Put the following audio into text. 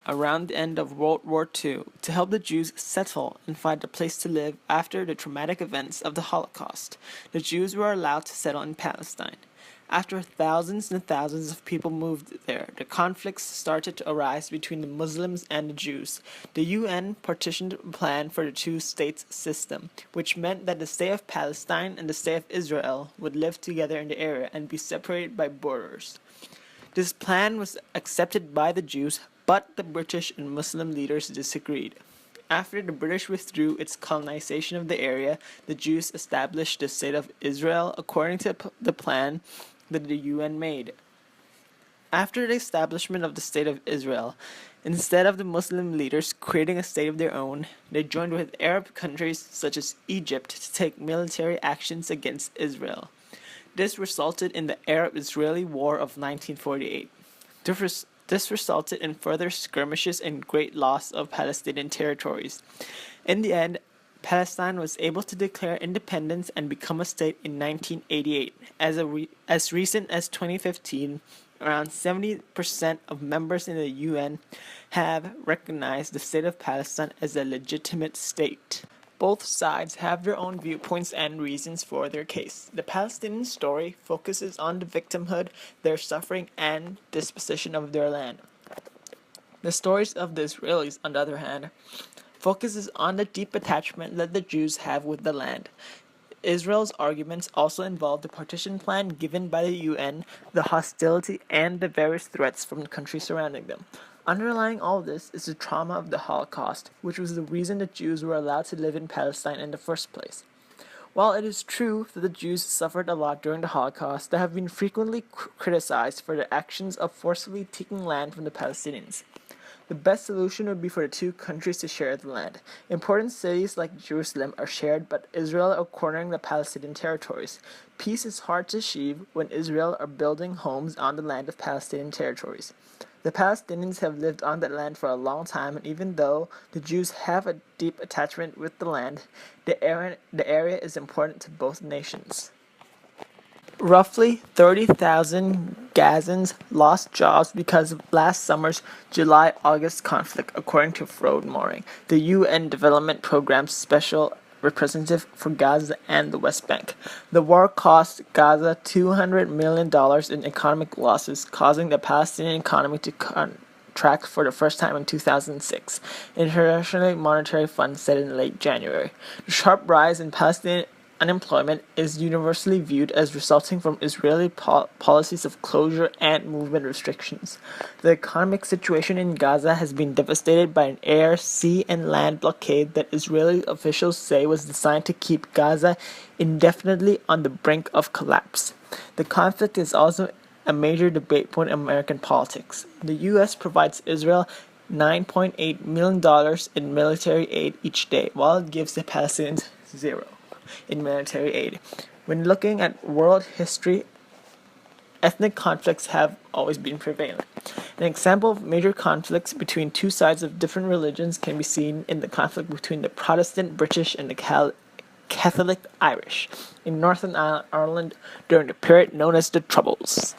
around the end of World War II to help the Jews settle and find a place to live after the traumatic events of the Holocaust. The Jews were allowed to settle in Palestine. After thousands and thousands of people moved there, the conflicts started to arise between the Muslims and the Jews. The UN partitioned a plan for the two-state system, which meant that the state of Palestine and the state of Israel would live together in the area and be separated by borders. This plan was accepted by the Jews, but the British and Muslim leaders disagreed. After the British withdrew its colonization of the area, the Jews established the State of Israel according to the plan that the UN made. After the establishment of the State of Israel, instead of the Muslim leaders creating a state of their own, they joined with Arab countries such as Egypt to take military actions against Israel. This resulted in the Arab-Israeli War of 1948. This resulted in further skirmishes and great loss of Palestinian territories. In the end, Palestine was able to declare independence and become a state in 1988. As recent as 2015, around 70% of members in the UN have recognized the state of Palestine as a legitimate state. Both sides have their own viewpoints and reasons for their case. The Palestinian story focuses on the victimhood, their suffering, and dispossession of their land. The stories of the Israelis, on the other hand, focuses on the deep attachment that the Jews have with the land. Israel's arguments also involve the partition plan given by the UN, the hostility, and the various threats from the countries surrounding them. Underlying all this is the trauma of the Holocaust, which was the reason the Jews were allowed to live in Palestine in the first place. While it is true that the Jews suffered a lot during the Holocaust, they have been frequently criticized for their actions of forcibly taking land from the Palestinians. The best solution would be for the two countries to share the land. Important cities like Jerusalem are shared, but Israel are cornering the Palestinian territories. Peace is hard to achieve when Israel are building homes on the land of Palestinian territories. The Palestinians have lived on that land for a long time, and even though the Jews have a deep attachment with the land, the area is important to both nations. Roughly 30,000 Gazans lost jobs because of last summer's July-August conflict, according to Frode Moring, the UN Development Programme's special representative for Gaza and the West Bank. The war cost Gaza $200 million in economic losses, causing the Palestinian economy to contract for the first time in 2006, International Monetary Fund said in late January. The sharp rise in Palestinian unemployment is universally viewed as resulting from Israeli policies of closure and movement restrictions. The economic situation in Gaza has been devastated by an air, sea, and land blockade that Israeli officials say was designed to keep Gaza indefinitely on the brink of collapse. The conflict is also a major debate point in American politics. The U.S. provides Israel $9.8 million in military aid each day, while it gives the Palestinians zero in military aid. When looking at world history, ethnic conflicts have always been prevalent. An example of major conflicts between two sides of different religions can be seen in the conflict between the Protestant British and the Catholic Irish in Northern Ireland during the period known as the Troubles.